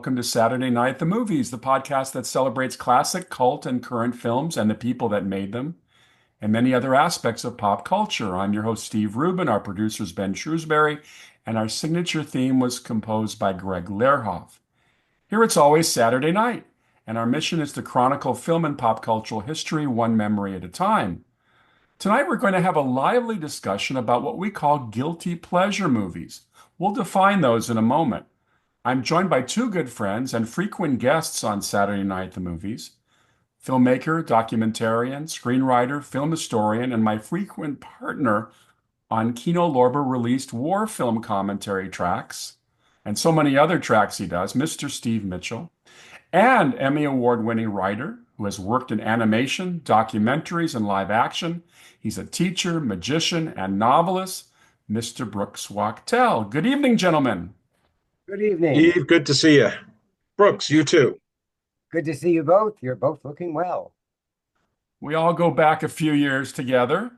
welcome to Saturday Night at the Movies, the podcast that celebrates classic, cult, and current films and the people that made them, and many other aspects of pop culture. I'm your host, Steve Rubin. Our producer is Ben Shrewsbury, and our signature theme was composed by Greg Lerhoff. Here it's always Saturday night, and our mission is to chronicle film and pop cultural history one memory at a time. Tonight, we're going to have a lively discussion about what we call guilty pleasure movies. We'll define those in a moment. I'm joined by two good friends and frequent guests on Saturday Night at the Movies, filmmaker, documentarian, screenwriter, film historian, and my frequent partner on Kino Lorber released war film commentary tracks, and so many other tracks he does, Mr. Steve Mitchell, and Emmy Award-winning writer who has worked in animation, documentaries, and live action. He's a teacher, magician, and novelist, Mr. Brooks Wachtel. Good evening, gentlemen. Good evening. Steve, good to see you. Brooks, you too. Good to see you both. You're both looking well. We all go back a few years together.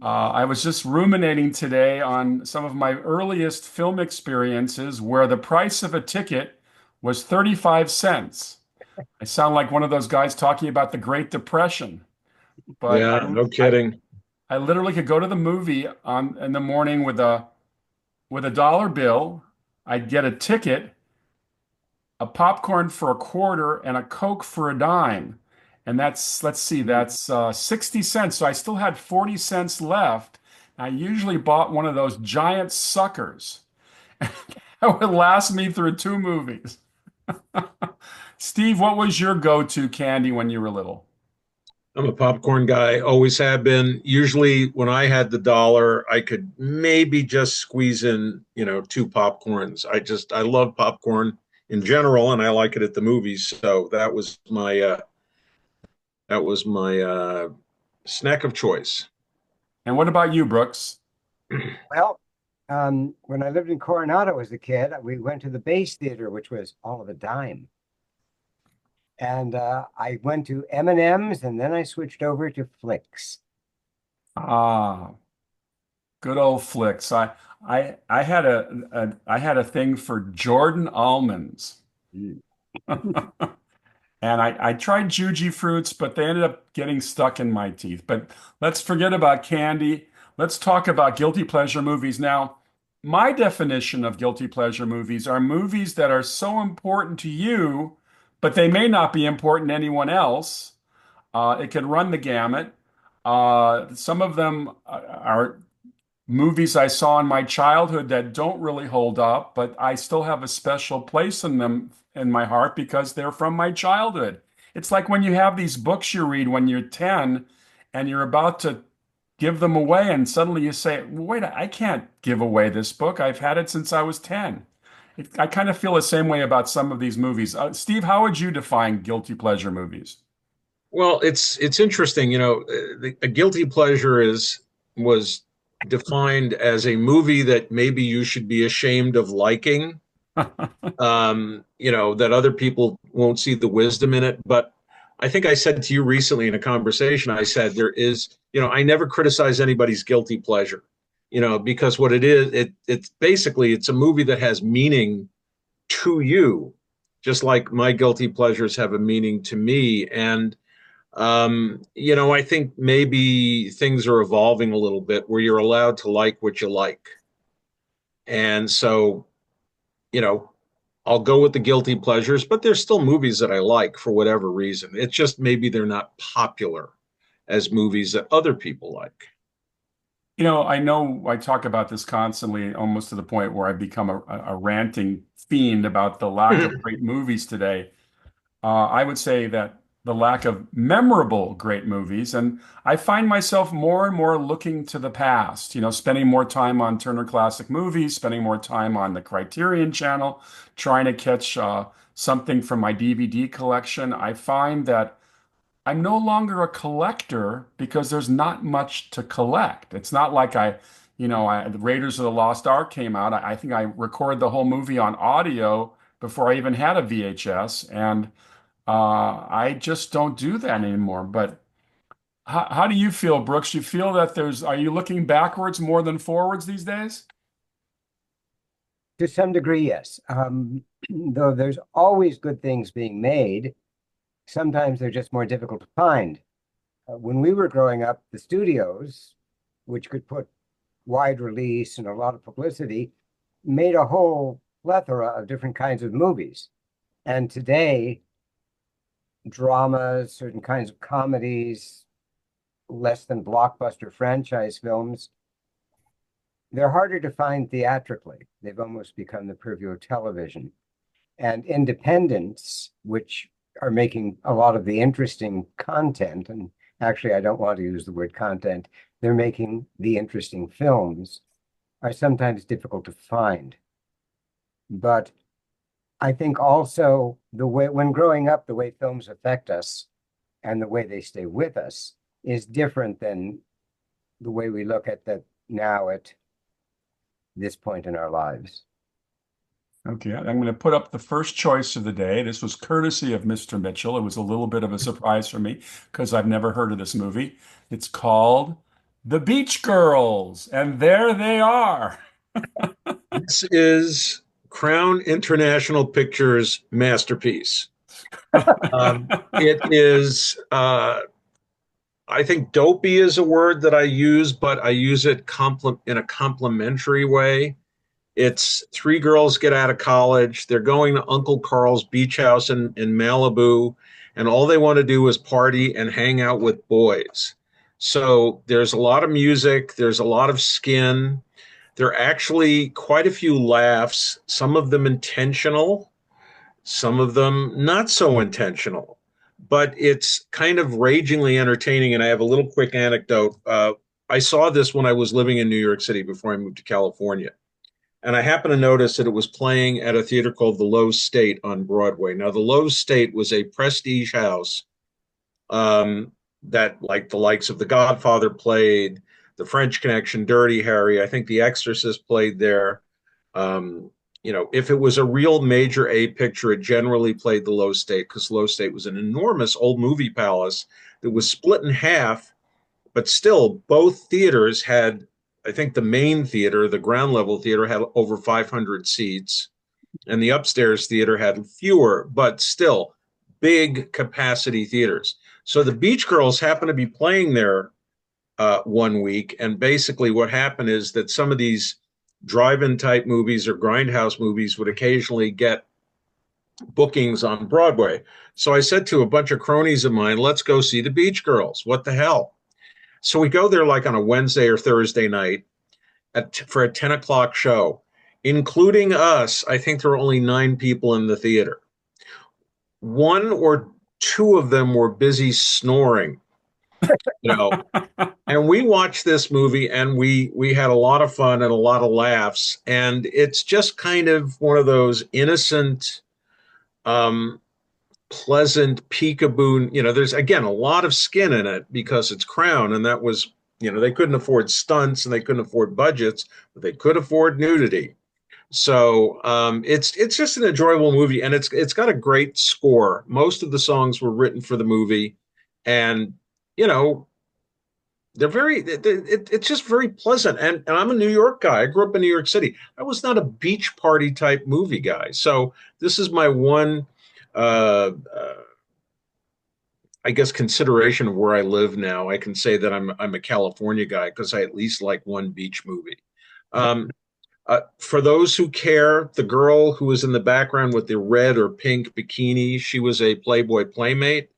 I was just ruminating today on some of my earliest film experiences where the price of a ticket was 35 cents. I sound like one of those guys talking about the Great Depression, but Yeah, no kidding. I literally could go to the movie in the morning with a dollar bill. I'd get a ticket, a popcorn for a quarter, and a Coke for a dime. And that's, let's see, that's 60 cents. So I still had 40 cents left. I usually bought one of those giant suckers that would last me through two movies. Steve, what was your go-to candy when you were little? I'm a popcorn guy, always have been. Usually when I had the dollar, I could maybe just squeeze in, two popcorns. I love popcorn in general and I like it at the movies. So that was my snack of choice. And what about you, Brooks? Well, when I lived in Coronado as a kid, we went to the Base Theater, which was all of a dime. And I went to M&Ms and then I switched over to Flicks. Ah, good old flicks. I had a thing for Jordan almonds. Mm. And I tried Juji fruits, but they ended up getting stuck in my teeth. But let's forget about candy. Let's talk about guilty pleasure movies. Now, my definition of guilty pleasure movies are movies that are so important to you, but they may not be important to anyone else. It could run the gamut. Some of them are movies I saw in my childhood that don't really hold up, but I still have a special place in them in my heart because they're from my childhood. It's like when you have these books you read when you're 10 and you're about to give them away, and suddenly you say, wait, I can't give away this book. I've had it since I was 10. I kind of feel the same way about some of these movies. Steve, how would you define guilty pleasure movies? Well, it's interesting, a guilty pleasure was defined as a movie that maybe you should be ashamed of liking, that other people won't see the wisdom in it. But I think I said to you recently in a conversation, I said there is, I never criticize anybody's guilty pleasure, because what it is, it's basically it's a movie that has meaning to you, just like my guilty pleasures have a meaning to me. And I think maybe things are evolving a little bit where you're allowed to like what you like. And so, I'll go with the guilty pleasures, but there's still movies that I like for whatever reason. It's just maybe they're not popular as movies that other people like. I know I talk about this constantly, almost to the point where I've become a ranting fiend about the lack of great movies today. I would say that the lack of memorable great movies, and I find myself more and more looking to the past, spending more time on Turner Classic Movies, spending more time on the Criterion Channel, trying to catch something from my DVD collection. I find that I'm no longer a collector because there's not much to collect. It's not like the Raiders of the Lost Ark came out. I think I recorded the whole movie on audio before I even had a VHS, and I just don't do that anymore. But how do you feel, Brooks? You feel that are you looking backwards more than forwards these days? To some degree, yes. Though there's always good things being made, sometimes they're just more difficult to find. When we were growing up, the studios, which could put wide release and a lot of publicity, made a whole plethora of different kinds of movies. And today, dramas, certain kinds of comedies, less than blockbuster franchise films, they're harder to find theatrically. They've almost become the purview of television. And independents, which are making a lot of the interesting content, and actually, I don't want to use the word content, they're making the interesting films, are sometimes difficult to find. But I think also the way, when growing up, the way films affect us and the way they stay with us is different than the way we look at that now at this point in our lives. Okay, I'm going to put up the first choice of the day. This was courtesy of Mr. Mitchell. It was a little bit of a surprise for me because I've never heard of this movie. It's called The Beach Girls, and there they are. This is Crown International Pictures' masterpiece. It is, I think dopey is a word that I use, but I use it in a complimentary way. It's three girls get out of college. They're going to Uncle Carl's beach house in Malibu, and all they want to do is party and hang out with boys. So there's a lot of music, there's a lot of skin. There are actually quite a few laughs, some of them intentional, some of them not so intentional. But it's kind of ragingly entertaining. And I have a little quick anecdote. I saw this when I was living in New York City before I moved to California. And I happened to notice that it was playing at a theater called the Low State on Broadway. Now, the Low State was a prestige house that, like the likes of The Godfather played, The French Connection, Dirty Harry. I think The Exorcist played there. If it was a real major A picture, it generally played the Low State because Low State was an enormous old movie palace that was split in half, but still both theaters had, I think the main theater, the ground level theater, had over 500 seats, and the upstairs theater had fewer, but still big capacity theaters. So the Beach Girls happened to be playing there one week, and basically what happened is that some of these drive-in type movies or grindhouse movies would occasionally get bookings on Broadway. So I said to a bunch of cronies of mine, let's go see the Beach Girls. What the hell? So we go there like on a Wednesday or Thursday night for a 10 o'clock show, including us. I think there were only 9 people in the theater. 1 or 2 of them were busy snoring, you know. And we watched this movie and we had a lot of fun and a lot of laughs. And it's just kind of one of those innocent, pleasant peekaboo. There's again a lot of skin in it because it's Crown, and that was, they couldn't afford stunts and they couldn't afford budgets, but they could afford nudity. So it's just an enjoyable movie, and it's got a great score. Most of the songs were written for the movie, and you know it's just very pleasant. And I'm a New York guy. I grew up in New York City. I was not a beach party type movie guy. So this is my one, I guess, consideration of where I live now. I can say that I'm a California guy because I at least like one beach movie. For those who care, the girl who was in the background with the red or pink bikini, she was a Playboy playmate.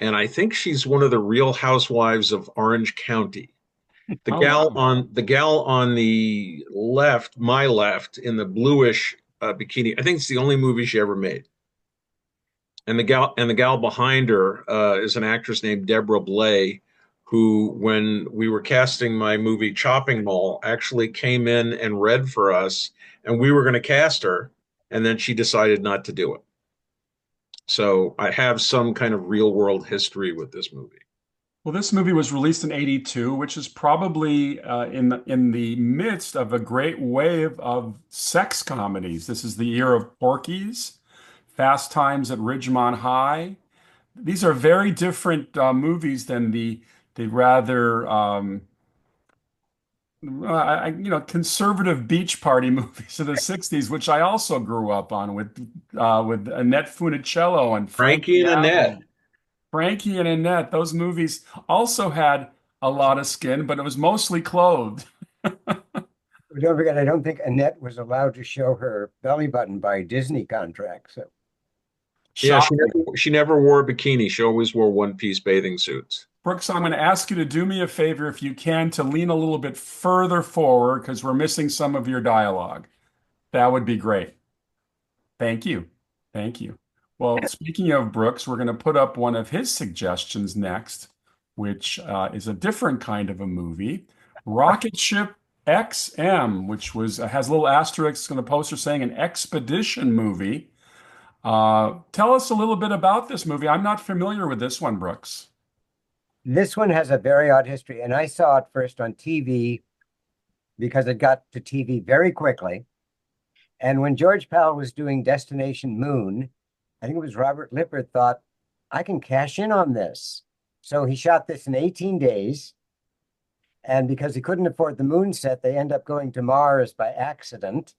And I think she's one of the Real Housewives of Orange County. The gal on the left, my left, in the bluish bikini, I think it's the only movie she ever made. And the gal behind her is an actress named Deborah Blay, who, when we were casting my movie Chopping Mall, actually came in and read for us, and we were going to cast her, and then she decided not to do it. So I have some kind of real world history with this movie. Well, this movie was released in '82, which is probably in the midst of a great wave of sex comedies. This is the year of Porky's, Fast Times at Ridgemont High. These are very different movies than the rather conservative beach party movies of the 60s, which I also grew up on with Annette Funicello and Frank Frankie and Annette. Cavill. Frankie and Annette, those movies also had a lot of skin, but it was mostly clothed. Don't forget, I don't think Annette was allowed to show her belly button by Disney contract. So Yeah, Shocking. she never wore a bikini. She always wore one-piece bathing suits. Brooks, I'm going to ask you to do me a favor if you can to lean a little bit further forward because we're missing some of your dialogue. That would be great. Thank you. Thank you. Well, speaking of Brooks, we're going to put up one of his suggestions next, which is a different kind of a movie, Rocketship XM, which was has little asterisks on the poster saying an expedition movie. Tell us a little bit about this movie. I'm not familiar with this one, Brooks. this one has a very odd history, and I saw it first on TV because it got to TV very quickly. And when George Powell was doing Destination Moon, I think it was Robert Lippert thought, I can cash in on this. So he shot this in 18 days. And because he couldn't afford the moon set, they end up going to Mars by accident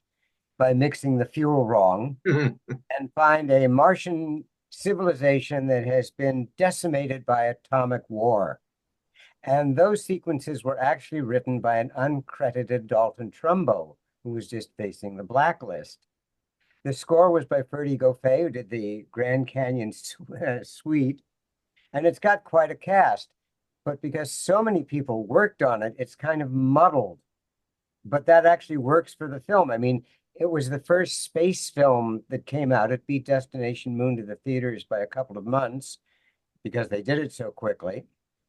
by mixing the fuel wrong and find a Martian civilization that has been decimated by atomic war. And those sequences were actually written by an uncredited Dalton Trumbo, who was just facing the blacklist. The score was by Ferdy Goffey, who did the Grand Canyon Suite, and it's got quite a cast. But because so many people worked on it, it's kind of muddled. But that actually works for the film. I mean, it was the first space film that came out. It beat Destination Moon to the theaters by a couple of months because they did it so quickly.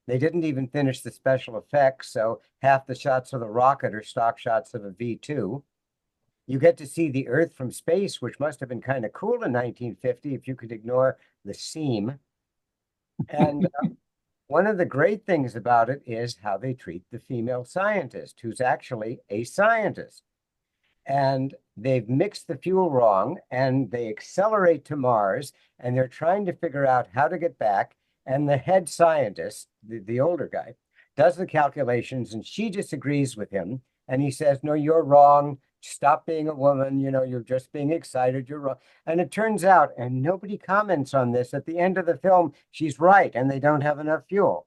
They didn't even finish the special effects, so half the shots of the rocket are stock shots of a V2. You get to see the Earth from space, which must have been kind of cool in 1950 if you could ignore the seam. And one of the great things about it is how they treat the female scientist, who's actually a scientist. And they've mixed the fuel wrong and they accelerate to Mars and they're trying to figure out how to get back. And the head scientist, the older guy, does the calculations and she disagrees with him. And he says, no, you're wrong. Stop being a woman. You know, you're just being excited. You're wrong. And it turns out, and nobody comments on this, at the end of the film, she's right and they don't have enough fuel.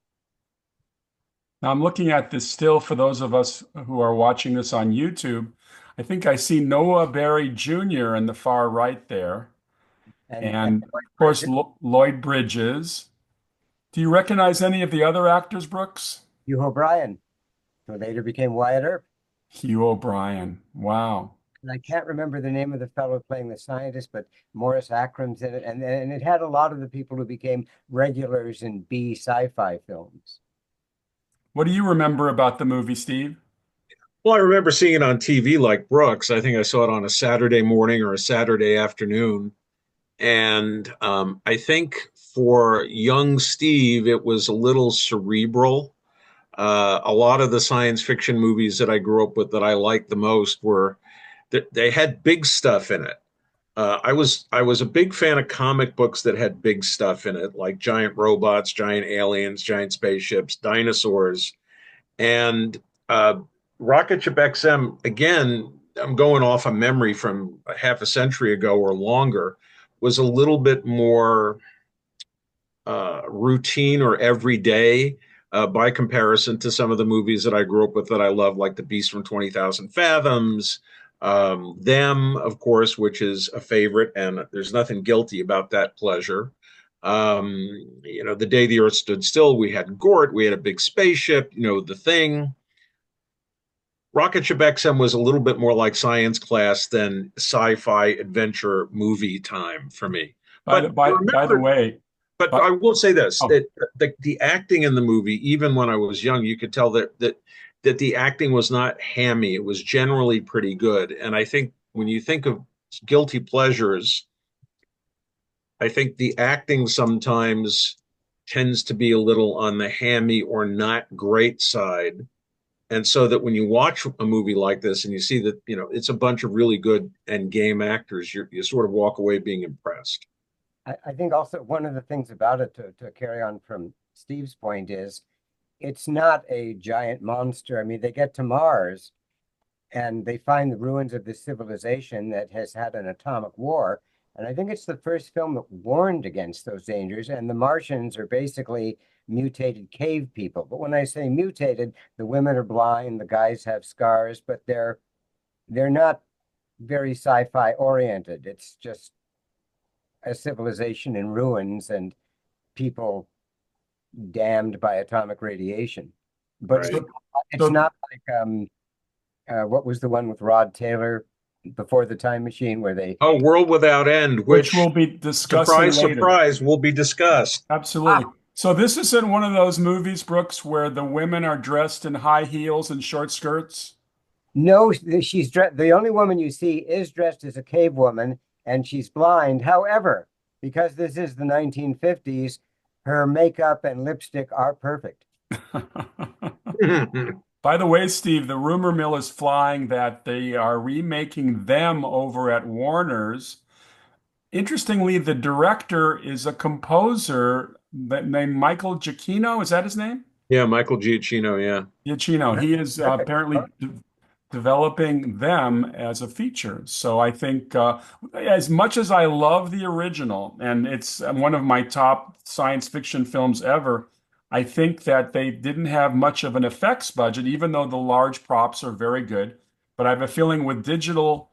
Now, I'm looking at this still for those of us who are watching this on YouTube. I think I see Noah Barry Jr. in the far right there. And And of course, Lloyd Bridges. Do you recognize any of the other actors, Brooks? Hugh O'Brien, who later became Wyatt Earp. Hugh O'Brien. Wow. And I can't remember the name of the fellow playing the scientist, but Morris Akram's in it. And it had a lot of the people who became regulars in B sci-fi films. What do you remember about the movie, Steve? Well, I remember seeing it on TV like Brooks. I think I saw it on a Saturday morning or a Saturday afternoon. And I think for young Steve, it was a little cerebral. A lot of the science fiction movies that I grew up with that I liked the most were they had big stuff in it. I was a big fan of comic books that had big stuff in it, like giant robots, giant aliens, giant spaceships, dinosaurs, and Rocketship XM. Again, I'm going off a memory from a half a century ago or longer. Was a little bit more routine or everyday by comparison to some of the movies that I grew up with that I love, like The Beast from 20,000 Fathoms, Them, of course, which is a favorite, and there's nothing guilty about that pleasure. The Day the Earth Stood Still, we had Gort, we had a big spaceship, The Thing. Rocketship XM was a little bit more like science class than sci-fi adventure movie time for me. By the way, But but, I will say this: oh, that the acting in the movie, even when I was young, you could tell that the acting was not hammy. It was generally pretty good. And I think when you think of guilty pleasures, I think the acting sometimes tends to be a little on the hammy or not great side. And so that when you watch a movie like this and you see that, it's a bunch of really good and game actors, you sort of walk away being impressed. I think also one of the things about it to carry on from Steve's point is it's not a giant monster. I mean, they get to Mars and they find the ruins of this civilization that has had an atomic war. And I think it's the first film that warned against those dangers. And the Martians are basically mutated cave people. But when I say mutated, the women are blind, the guys have scars, but they're not very sci-fi oriented. It's just a civilization in ruins and people damned by atomic radiation. But Right. it's So, not like what was the one with Rod Taylor before the Time Machine where they Oh, World Without End, which which, we'll be discussing surprise, later. surprise, will be discussed. ah, Absolutely. So this isn't one of those movies, Brooks, where the women are dressed in high heels and short skirts. no, she's dressed. The only woman you see is dressed as a cave woman, and she's blind. However, because this is the 1950s, her makeup and lipstick are perfect. By the way, Steve, the rumor mill is flying that they are remaking them over at Warner's. Interestingly, the director is a composer named Michael Giacchino. Is that his name? Yeah, Michael Giacchino. Yeah. Giacchino. He is Terrific. apparently developing them as a feature. So I think, as much as I love the original, and it's one of my top science fiction films ever, I think that they didn't have much of an effects budget, even though the large props are very good. But I have a feeling with digital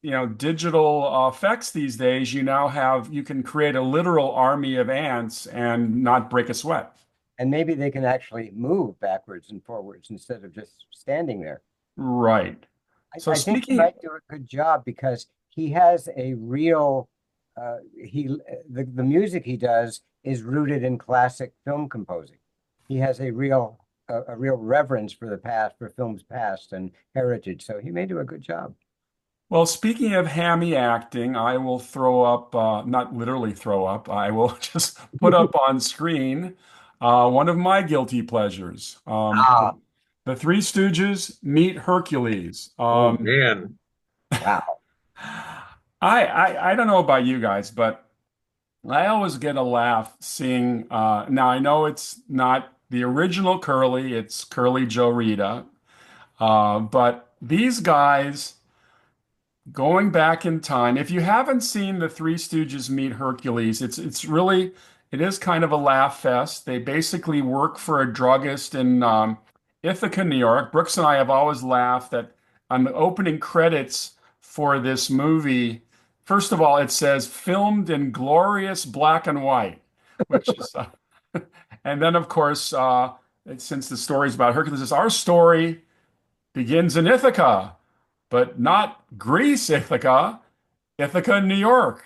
effects these days, you can create a literal army of ants and not break a sweat. And maybe they can actually move backwards and forwards instead of just standing there. Right. So I think he speaking, might do a good job because he has a real he the music he does is rooted in classic film composing. He has a real reverence for the past, for film's past and heritage. So he may do a good job. well, speaking of hammy acting, I will throw up, not literally throw up, I will just put up on screen one of my guilty pleasures. Ah, The Three Stooges Meet Hercules. Oh man. wow. I don't know about you guys, but I always get a laugh seeing, now I know it's not the original Curly, it's Curly Joe Rita, but these guys. Going back in time, if you haven't seen the Three Stooges Meet Hercules, it is kind of a laugh fest. They basically work for a druggist in Ithaca, New York. Brooks and I have always laughed that on the opening credits for this movie, first of all, it says filmed in glorious black and white, which is, and then of course, since the story is about Hercules, our story begins in Ithaca, but not Greece, Ithaca, Ithaca, New York.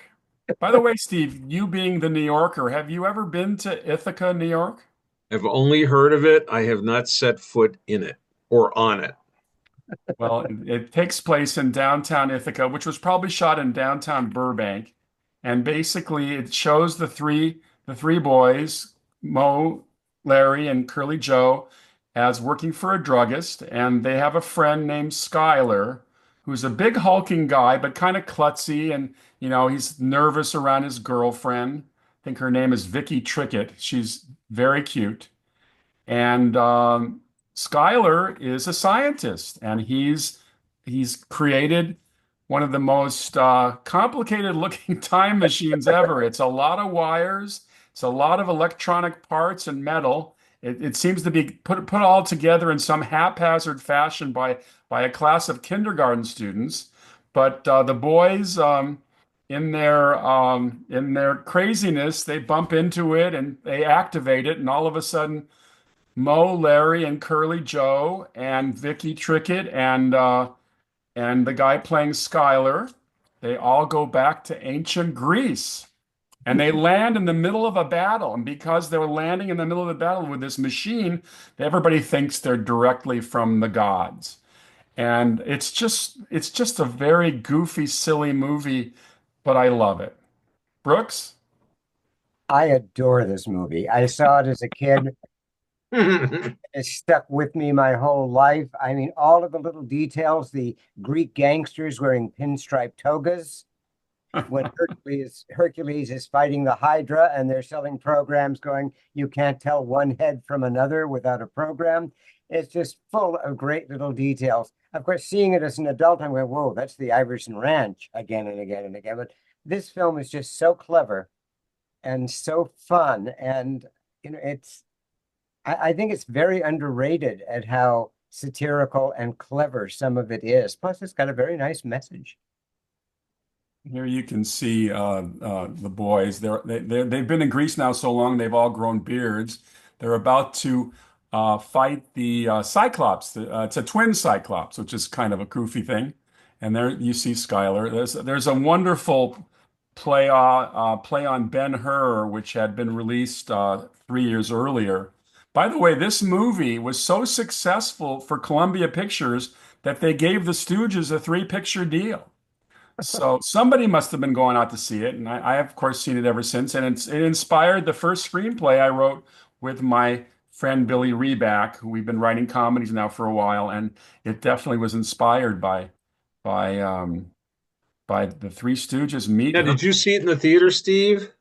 By the way, Steve, you being the New Yorker, have you ever been to Ithaca, New York? I've only heard of it. I have not set foot in it or on it. Well, it takes place in downtown Ithaca, which was probably shot in downtown Burbank. And basically it shows the three boys, Mo, Larry, and Curly Joe, as working for a druggist, and they have a friend named Skyler, who's a big hulking guy, but kind of klutzy, and he's nervous around his girlfriend. I think her name is Vicky Trickett. She's very cute. And Skyler is a scientist, and he's created one of the most complicated looking time machines ever. It's a lot of wires, it's a lot of electronic parts and metal. It seems to be put all together in some haphazard fashion by a class of kindergarten students. But the boys, in their craziness, they bump into it and they activate it, and all of a sudden Mo, Larry, and Curly Joe, and Vicky Trickett, and the guy playing Skyler, they all go back to ancient Greece. And they land in the middle of a battle. And because they're landing in the middle of the battle with this machine, everybody thinks they're directly from the gods. And it's just a very goofy, silly movie, but I love it. Brooks? I adore this movie. I saw it as a kid. It stuck with me my whole life. I mean, all of the little details, the Greek gangsters wearing pinstripe togas, when Hercules is fighting the Hydra and they're selling programs going, you can't tell one head from another without a program. It's just full of great little details. Of course, seeing it as an adult, I'm going, whoa, that's the Iverson Ranch again and again and again. But this film is just so clever and so fun. And I think it's very underrated at how satirical and clever some of it is. Plus, it's got a very nice message. Here you can see the boys. They've been in Greece now so long they've all grown beards. They're about to fight the Cyclops. It's a twin Cyclops, which is kind of a goofy thing. And there you see Skylar. There's a wonderful play on Ben-Hur, which had been released 3 years earlier. By the way, this movie was so successful for Columbia Pictures that they gave the Stooges a three-picture deal. So somebody must have been going out to see it, and I have, of course, seen it ever since. And it inspired the first screenplay I wrote with my friend Billy Reback, who we've been writing comedies now for a while, and it definitely was inspired by the Three Stooges Meet Now, did you Hercules. see it in the theater, Steve?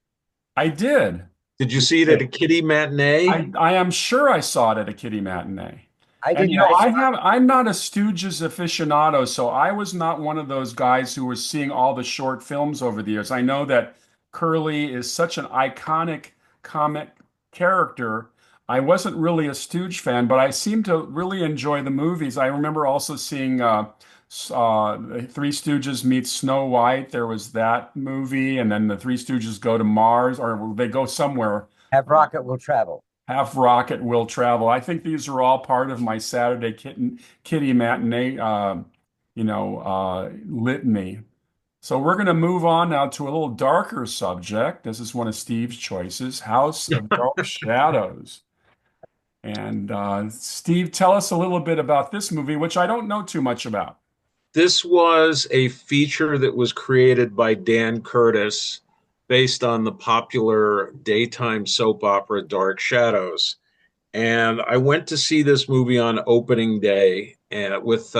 I did. Did you see it at a kiddie matinee? I am sure I saw it at a kiddie matinee. I And didn't. I saw I'm not a Stooges aficionado, so I was not one of those guys who was seeing all the short films over the years. I know that Curly is such an iconic comic character. I wasn't really a Stooge fan, but I seemed to really enjoy the movies. I remember also seeing Three Stooges Meet Snow White. There was that movie, and then the Three Stooges go to Mars, or they go somewhere. Have Rocket Will Travel. Half Rocket Will Travel. I think these are all part of my Saturday kitty matinee, litany. So we're going to move on now to a little darker subject. This is one of Steve's choices, House of Dark Shadows. And Steve, tell us a little bit about this movie, which I don't know too much about. This was a feature that was created by Dan Curtis based on the popular daytime soap opera Dark Shadows. And I went to see this movie on opening day with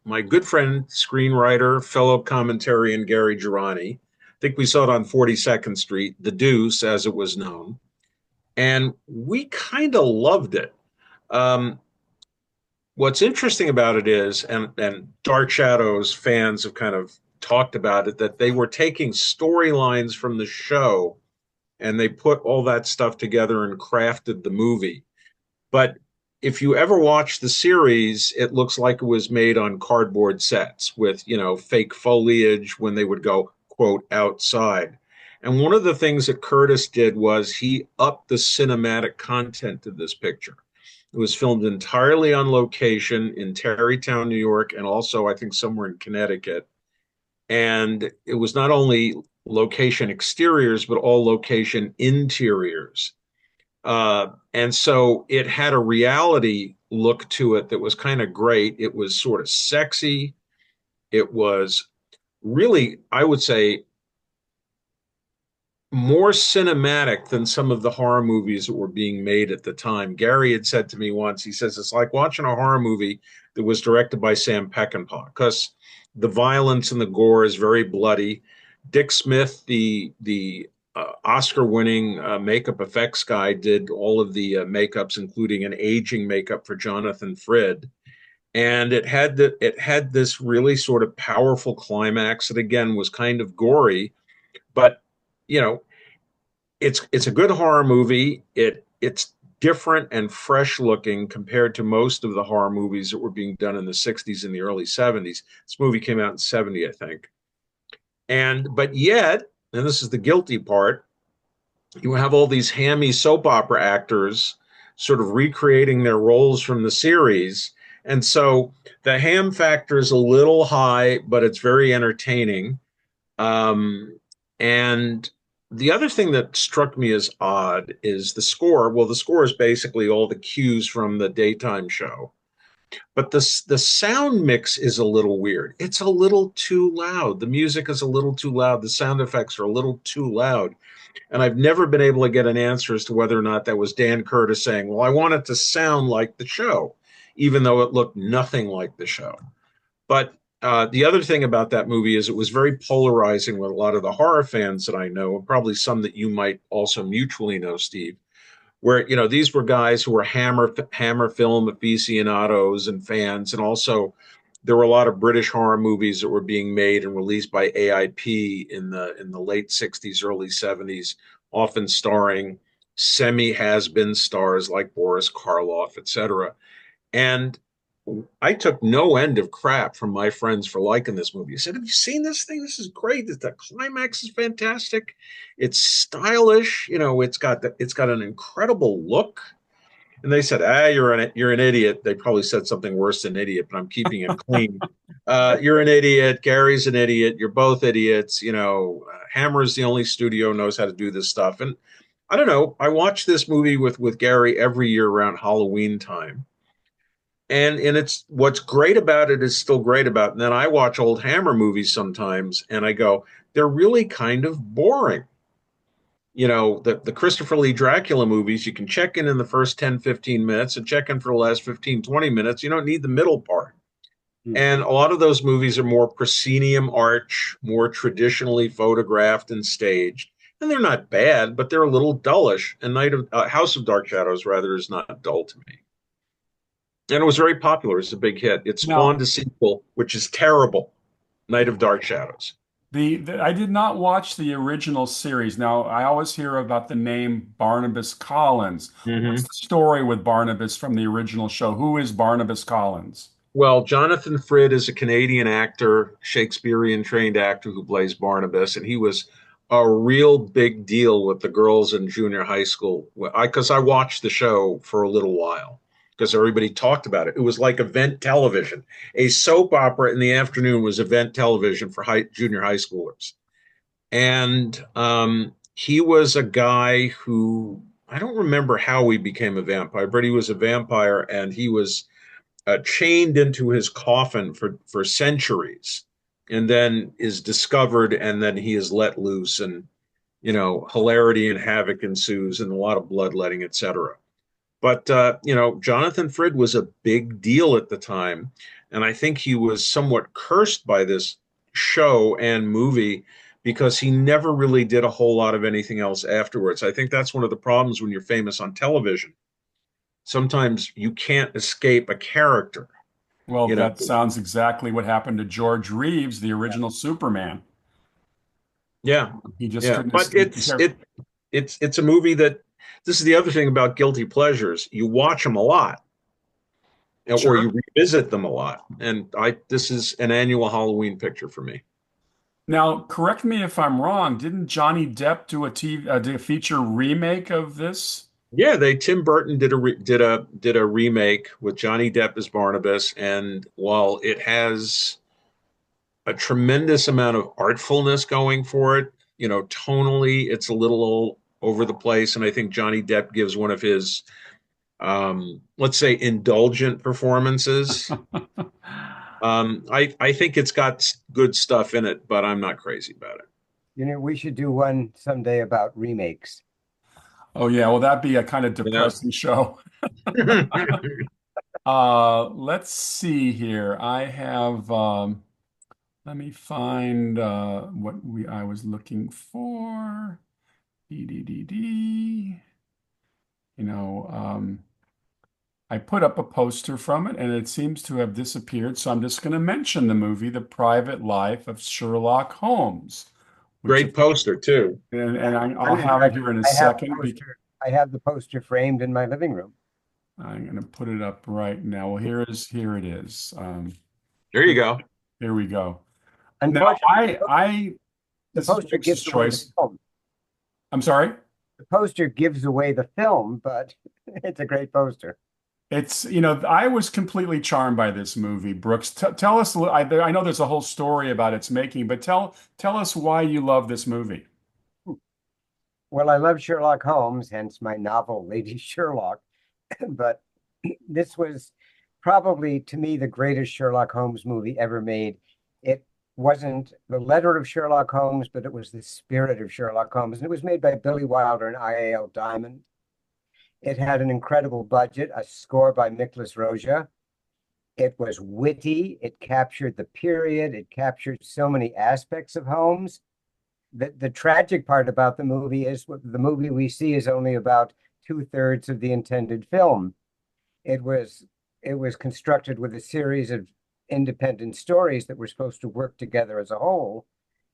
my good friend, screenwriter, fellow commentarian Gary Girani. I think we saw it on 42nd Street, The Deuce, as it was known. And we kind of loved it. What's interesting about it is, and Dark Shadows fans have kind of talked about it, that they were taking storylines from the show and they put all that stuff together and crafted the movie. But if you ever watch the series, it looks like it was made on cardboard sets with, fake foliage when they would go, quote, outside. And one of the things that Curtis did was he upped the cinematic content of this picture. It was filmed entirely on location in Tarrytown, New York, and also, I think, somewhere in Connecticut. And it was not only location exteriors, but all location interiors. And so it had a reality look to it that was kind of great. It was sort of sexy. It was really, I would say, more cinematic than some of the horror movies that were being made at the time. Gary had said to me once, he says, it's like watching a horror movie that was directed by Sam Peckinpah, because the violence and the gore is very bloody. Dick Smith, the Oscar-winning makeup effects guy, did all of the makeups, including an aging makeup for Jonathan Frid. And it had this really sort of powerful climax that, again, was kind of gory, but it's a good horror movie. It's different and fresh looking compared to most of the horror movies that were being done in the 60s and the early 70s. This movie came out in 70, I think. But yet, and this is the guilty part, you have all these hammy soap opera actors sort of recreating their roles from the series. And so the ham factor is a little high, but it's very entertaining. And the other thing that struck me as odd is the score. Well, the score is basically all the cues from the daytime show. But the sound mix is a little weird. It's a little too loud. The music is a little too loud. The sound effects are a little too loud. And I've never been able to get an answer as to whether or not that was Dan Curtis saying, well, I want it to sound like the show, even though it looked nothing like the show. But The other thing about that movie is it was very polarizing with a lot of the horror fans that I know, and probably some that you might also mutually know, Steve. Where these were guys who were hammer film aficionados and fans, and also there were a lot of British horror movies that were being made and released by AIP in the late '60s, early '70s, often starring semi has-been stars like Boris Karloff, etc. And I took no end of crap from my friends for liking this movie. I said, "Have you seen this thing? This is great. The climax is fantastic. It's stylish. It's got an incredible look." And they said, "Ah, you're an idiot." They probably said something worse than idiot, but I'm keeping it clean. You're an idiot. Gary's an idiot. You're both idiots. Hammer is the only studio knows how to do this stuff. And I don't know. I watch this movie with Gary every year around Halloween time. And it's what's great about it is still great about it. And then I watch old Hammer movies sometimes and I go, they're really kind of boring. The Christopher Lee Dracula movies, you can check in the first 10, 15 minutes and check in for the last 15, 20 minutes. You don't need the middle part. And a lot of those movies are more proscenium arch, more traditionally photographed and staged. And they're not bad, but they're a little dullish. And House of Dark Shadows, rather, is not dull to me. And it was very popular. It's a big hit. It spawned a sequel, which is terrible, Night of Dark Shadows. I did not watch the original series. Now, I always hear about the name Barnabas Collins. What's Mm-hmm. the story with Barnabas from the original show? Who is Barnabas Collins? Well, Jonathan Frid is a Canadian actor, Shakespearean trained actor who plays Barnabas, and he was a real big deal with the girls in junior high school. Because I watched the show for a little while because everybody talked about it. It was like event television. A soap opera in the afternoon was event television for junior high schoolers. And he was a guy who I don't remember how he became a vampire, but he was a vampire and he was chained into his coffin for centuries and then is discovered and then he is let loose and hilarity and havoc ensues and a lot of bloodletting, etc. But Jonathan Frid was a big deal at the time, and I think he was somewhat cursed by this show and movie because he never really did a whole lot of anything else afterwards. I think that's one of the problems when you're famous on television. Sometimes you can't escape a character. Well, You know, that sounds exactly what happened to George Reeves, the original Superman. yeah, He just yeah. couldn't But escape the character. it's a movie that this is the other thing about guilty pleasures. You watch them a lot, or Sure. you revisit them a lot. And this is an annual Halloween picture for me. Now, correct me if I'm wrong. Didn't Johnny Depp do a feature remake of this? Yeah, Tim Burton did a remake with Johnny Depp as Barnabas, and while it has a tremendous amount of artfulness going for it, tonally it's a little over the place, and I think Johnny Depp gives one of his let's say indulgent performances. I think it's got good stuff in it, but I'm not crazy about it. We should do one someday about remakes. Oh yeah, well that'd be a kind of Yeah. depressing show. Let's see here. I have let me find what we I was looking for. D. You know, I put up a poster from it and it seems to have disappeared. So I'm just going to mention the movie, The Private Life of Sherlock Holmes, which Great poster too. I'll have it here in a I have the second. poster. I have the poster framed in my living room. I'm going to put it up right now. Well, here it is. There you go. Here we go. Now, Unfortunately, the this is poster Brooks's gives away the choice. film. I'm sorry. The poster gives away the film, but it's a great poster. I was completely charmed by this movie. Brooks, tell us. I know there's a whole story about its making, but tell us why you love this movie. Well, I love Sherlock Holmes, hence my novel, Lady Sherlock. But this was probably, to me, the greatest Sherlock Holmes movie ever made. It wasn't the letter of Sherlock Holmes, but it was the spirit of Sherlock Holmes. And it was made by Billy Wilder and I.A.L. Diamond. It had an incredible budget, a score by Miklas Rozsa. It was witty. It captured the period. It captured so many aspects of Holmes. The tragic part about the movie is the movie we see is only about two-thirds of the intended film. It was it was constructed with a series of independent stories that were supposed to work together as a whole,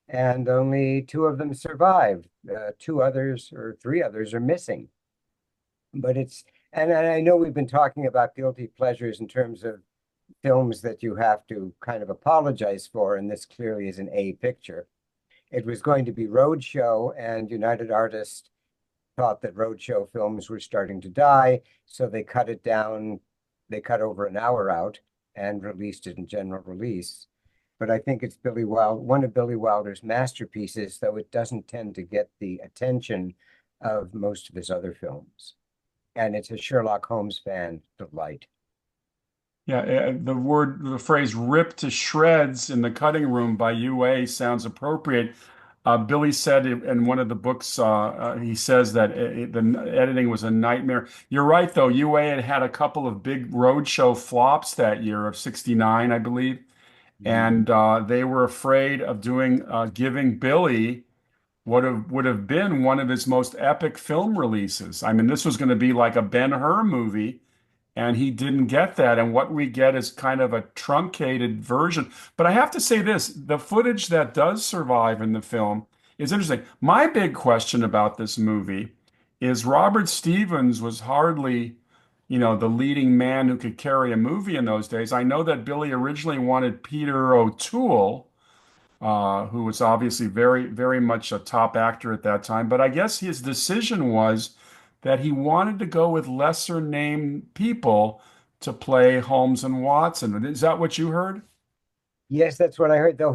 and only two of them survived. Two others or three others are missing. But and I know we've been talking about guilty pleasures in terms of films that you have to kind of apologize for, and this clearly is an A picture. It was going to be Roadshow, and United Artists thought that Roadshow films were starting to die, so they cut it down. They cut over an hour out and released it in general release. But I think it's one of Billy Wilder's masterpieces, though it doesn't tend to get the attention of most of his other films. And it's a Sherlock Holmes fan delight. Yeah, the phrase "ripped to shreds in the cutting room" by UA sounds appropriate. Billy said in one of the books, he says that the editing was a nightmare. You're right, though. UA had a couple of big roadshow flops that year of '69, I believe, and they were afraid of giving Billy would have been one of his most epic film releases. I mean, this was going to be like a Ben-Hur movie, and he didn't get that. And what we get is kind of a truncated version. But I have to say this, the footage that does survive in the film is interesting. My big question about this movie is Robert Stevens was hardly, the leading man who could carry a movie in those days. I know that Billy originally wanted Peter O'Toole, who was obviously very, very much a top actor at that time. But I guess his decision was that he wanted to go with lesser named people to play Holmes and Watson. Is that what you heard? Yes, that's what I heard. Though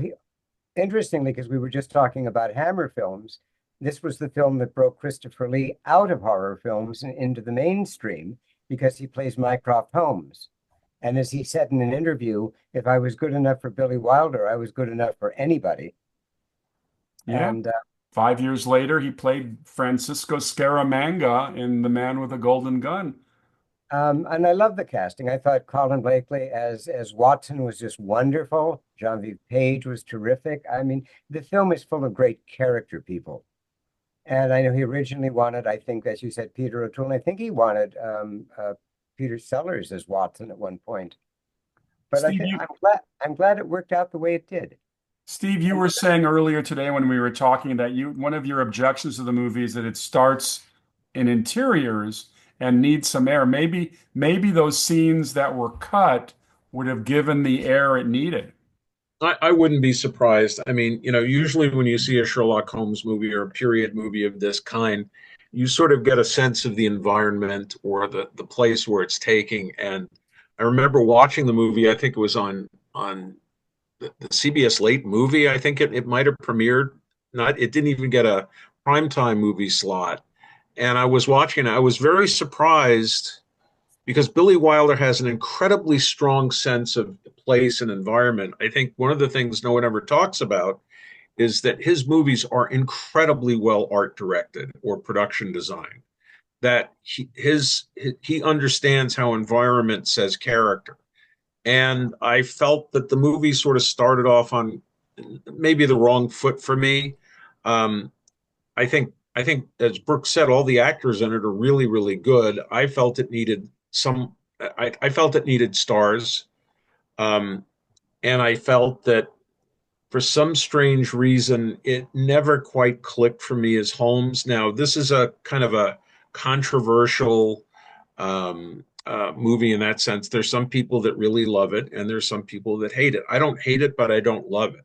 interestingly, because we were just talking about Hammer films, this was the film that broke Christopher Lee out of horror films and into the mainstream because he plays Mycroft Holmes. And as he said in an interview, if I was good enough for Billy Wilder, I was good enough for anybody. Yeah. And 5 years later, he played Francisco Scaramanga in The Man with a Golden Gun. and I love the casting. I thought Colin Blakely as Watson was just wonderful. Genevieve Page was terrific. I mean, the film is full of great character people. And I know he originally wanted, I think, as you said, Peter O'Toole. And I think he wanted Peter Sellers as Watson at one point. But Steve, I'm glad it worked out the way it did. You were saying earlier today when we were talking that one of your objections to the movie is that it starts in interiors and needs some air. Maybe those scenes that were cut would have given the air it needed. I wouldn't be surprised. I mean, usually when you see a Sherlock Holmes movie or a period movie of this kind, you sort of get a sense of the environment or the place where it's taking. And I remember watching the movie, I think it was on the CBS late movie. I think it might have premiered. It didn't even get a primetime movie slot. And I was watching it. I was very surprised because Billy Wilder has an incredibly strong sense of place and environment. I think one of the things no one ever talks about is that his movies are incredibly well art directed or production designed. That he understands how environment says character. And I felt that the movie sort of started off on maybe the wrong foot for me. Um, I think as Brooks said, all the actors in it are really, really good. I felt it needed I felt it needed stars. Um, and I felt that for some strange reason, it never quite clicked for me as Holmes. Now, this is a kind of a controversial movie in that sense. There's some people that really love it, and there's some people that hate it. I don't hate it, but I don't love it.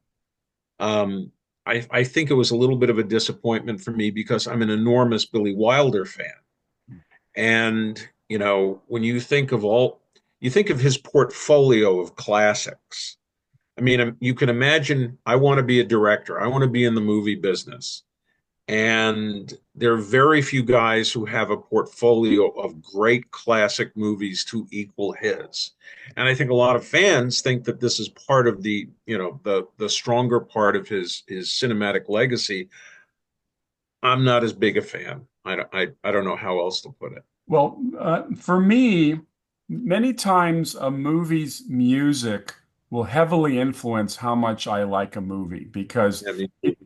Um, I think it was a little bit of a disappointment for me because I'm an enormous Billy Wilder fan. And, when you think of his portfolio of classics. I mean, you can imagine I want to be a director. I want to be in the movie business. And there are very few guys who have a portfolio of great classic movies to equal his. And I think a lot of fans think that this is part of the stronger part of his cinematic legacy. I'm not as big a fan. I don't know how else to put it. Well, for me, many times a movie's music will heavily influence how much I like a movie because I mean,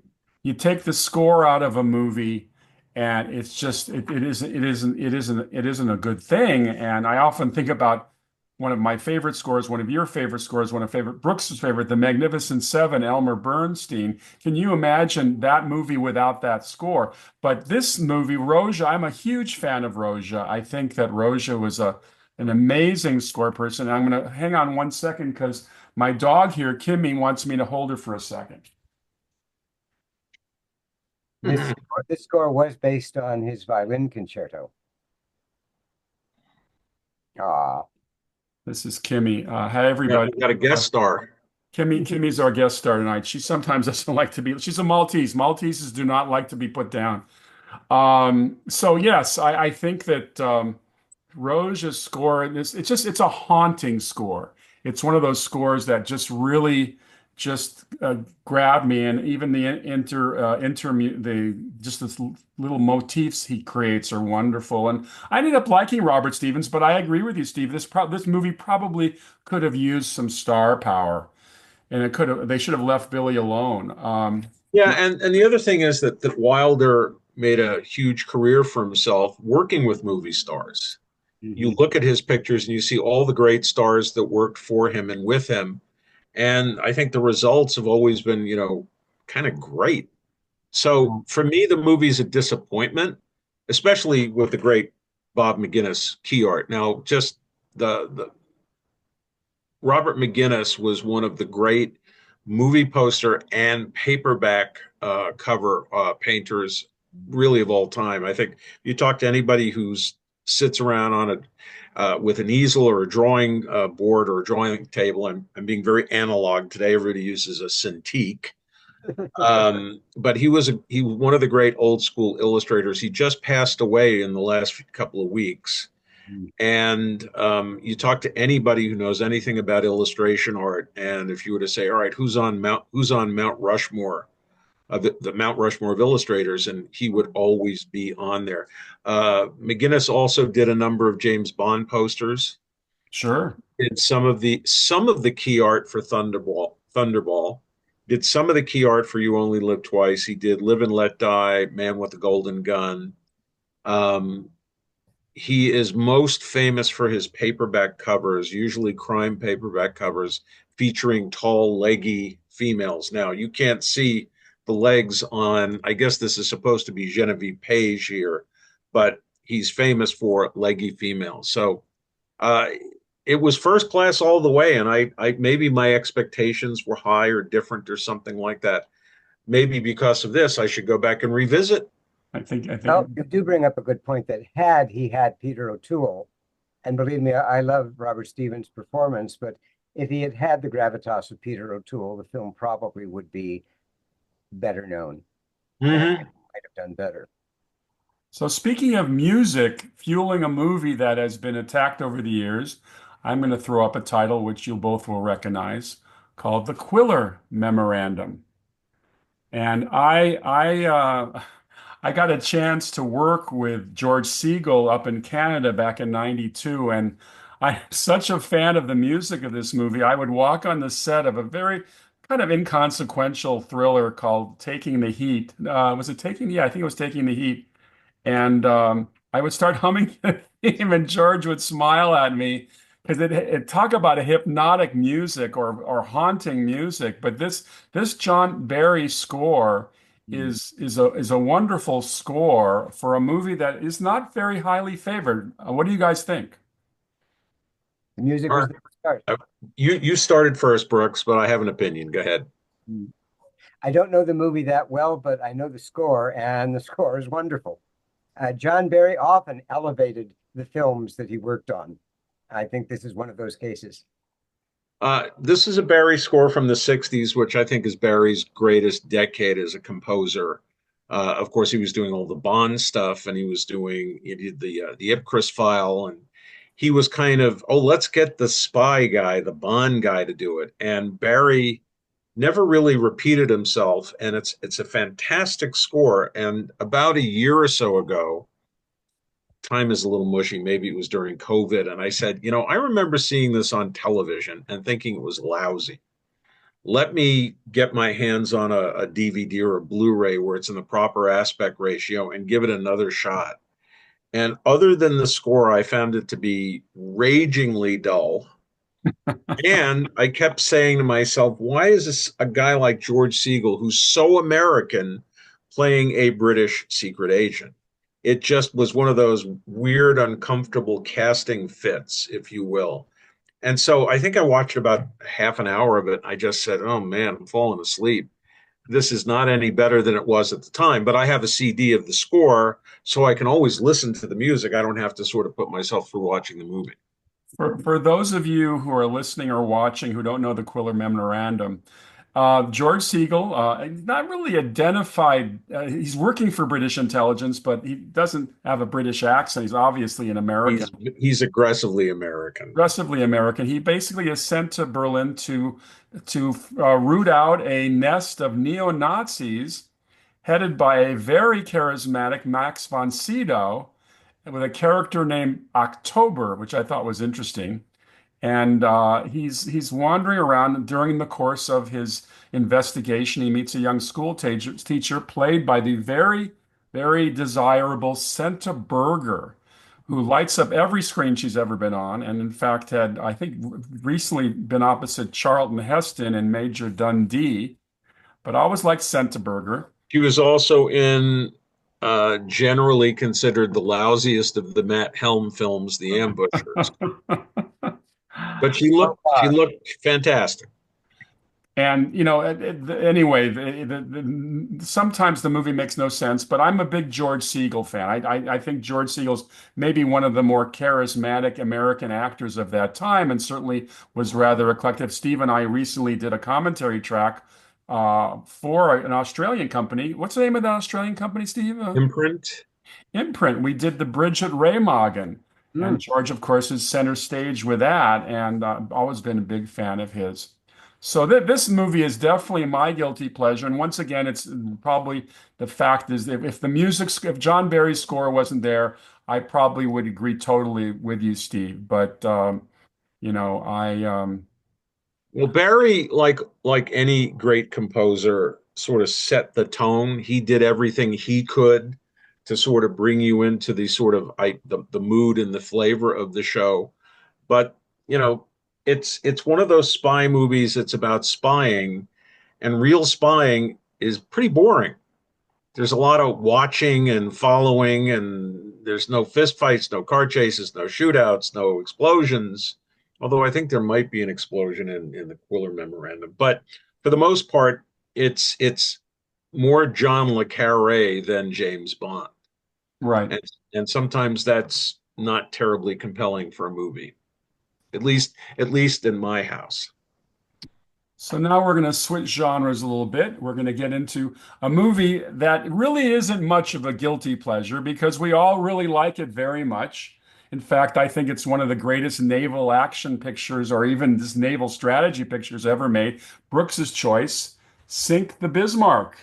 you take the score out of a movie and it's just it isn't a good thing. And I often think about one of my favorite scores, one of your favorite scores, one of favorite Brooks's favorite, The Magnificent Seven, Elmer Bernstein. Can you imagine that movie without that score? But this movie, Roja, I'm a huge fan of Roja. I think that Roja was an amazing score person. I'm going to hang on one second because my dog here, Kimmy, wants me to hold her for a second. This this score was based on his violin concerto. Ah, This is Kimmy. Hi, yeah, everybody. we got a guest star. Kimmy's our guest star tonight. She sometimes doesn't like to be. She's a Maltese. Malteses do not like to be put down. So yes, I think that Roja's score. It's a haunting score. It's one of those scores that just really just grab me, and even the the just this little motifs he creates are wonderful. And I ended up liking Robert Stevens, but I agree with you, Steve. This movie probably could have used some star power, and they should have left Billy alone. Yeah, and the other thing is that Wilder made a huge career for himself working with movie stars. You Mhm. look at his pictures and you see all the great stars that worked for him and with him, and I think the results have always been, kind of great. So for me, the movie's a disappointment, especially with the great Bob McGinnis key art. Now, just the Robert McGinnis was one of the great movie poster and paperback cover painters, really of all time. I think you talk to anybody who's sits around on a with an easel or a drawing board or a drawing table. I'm being very analog today. Everybody uses a Cintiq. But he was one of the great old school illustrators. He just passed away in the last couple of weeks. And you talk to anybody who knows anything about illustration art, and if you were to say, "All right, who's on Mount Rushmore, the Mount Rushmore of illustrators," and he would always be on there. McGinnis also did a number of James Bond posters. Sure. Did some of the key art for Thunderball. Did some of the key art for You Only Live Twice. He did Live and Let Die, Man with the Golden Gun. Um, he is most famous for his paperback covers, usually crime paperback covers featuring tall, leggy females. Now, you can't see the legs on, I guess this is supposed to be Genevieve Page here, but he's famous for leggy females. So uh, it was first class all the way. And I maybe my expectations were high or different or something like that. Maybe because of this, I should go back and revisit. well, I think you do bring up a good point that had he had Peter O'Toole, and believe me, I love Robert Stevens' performance, but if he had had the gravitas of Peter O'Toole, the film probably would be better known and Mm-hmm. might have done better. so. Speaking of music fueling a movie that has been attacked over the years, I'm going to throw up a title which you both will recognize called The Quiller Memorandum. And I got a chance to work with George Siegel up in Canada back in '92, and I'm such a fan of the music of this movie. I would walk on the set of a very kind of inconsequential thriller called Taking the Heat. Was it Taking? Yeah, I think it was Taking the Heat. And I would start humming the theme, and George would smile at me because it talk about a hypnotic music or haunting music. But this John Barry score is a wonderful score for a movie that is not very highly favored. What do you guys think? The music All was right. the start. You started first, Brooks, but I have an opinion. Go ahead. I don't know the movie that well, but I know the score, and the score is wonderful. John Barry often elevated the films that he worked on. I think this is one of those cases. This is a Barry score from the '60s, which I think is Barry's greatest decade as a composer. Of course, he was doing all the Bond stuff, and he did the Ipcris file, and he was kind of, oh, let's get the spy guy, the Bond guy, to do it. And Barry never really repeated himself, and it's a fantastic score. And about a year or so ago, time is a little mushy. Maybe it was during COVID. And I said, I remember seeing this on television and thinking it was lousy. Let me get my hands on a DVD or a Blu-ray where it's in the proper aspect ratio and give it another shot. And other than the score, I found it to be ragingly dull. And I kept saying to myself, why is this a guy like George Segal, who's so American, playing a British secret agent? It just was one of those weird, uncomfortable casting fits, if you will. And so I think I watched about half an hour of it. I just said, oh man, I'm falling asleep. This is not any better than it was at the time, but I have a CD of the score, so I can always listen to the music. I don't have to sort of put myself through watching the movie. For those of you who are listening or watching who don't know the Quiller Memorandum, George Segal, not really identified. He's working for British intelligence, but he doesn't have a British accent. He's obviously an American, He's aggressively American. aggressively American. He basically is sent to Berlin to root out a nest of neo-Nazis headed by a very charismatic Max von Sydow with a character named October, which I thought was interesting. And he's wandering around during the course of his investigation. He meets a young school teacher played by the very, very desirable Senta Berger, who lights up every screen she's ever been on, and in fact had, I think, recently been opposite Charlton Heston in Major Dundee. But I always liked Senta Berger. He was also in generally considered the lousiest of the Matt Helm films, The Ambushers. But she looked fantastic. And anyway, sometimes the movie makes no sense, but I'm a big George Segal fan. I think George Segal's maybe one of the more charismatic American actors of that time, and certainly was rather eclectic. Steve and I recently did a commentary track for an Australian company. What's the name of that Australian company, Steve? Imprint. Imprint. We did the Bridget Raymoggin, and George, of course, is center stage with that, and I've always been a big fan of his. So this movie is definitely my guilty pleasure, and once again, it's probably the fact is if John Barry's score wasn't there, I probably would agree totally with you, Steve. But I Well, Barry, like any great composer, sort of set the tone. He did everything he could to sort of bring you into the sort of the mood and the flavor of the show. But it's one of those spy movies. It's about spying, and real spying is pretty boring. There's a lot of watching and following, and there's no fist fights, no car chases, no shootouts, no explosions. Although I think there might be an explosion in the Quiller Memorandum. But for the most part, it's more John le Carre than James Bond. right. And sometimes that's not terribly compelling for a movie. At least in my house. So now we're going to switch genres a little bit. We're going to get into a movie that really isn't much of a guilty pleasure because we all really like it very much. In fact, I think it's one of the greatest naval action pictures or even just naval strategy pictures ever made. Brooks's choice, Sink the Bismarck.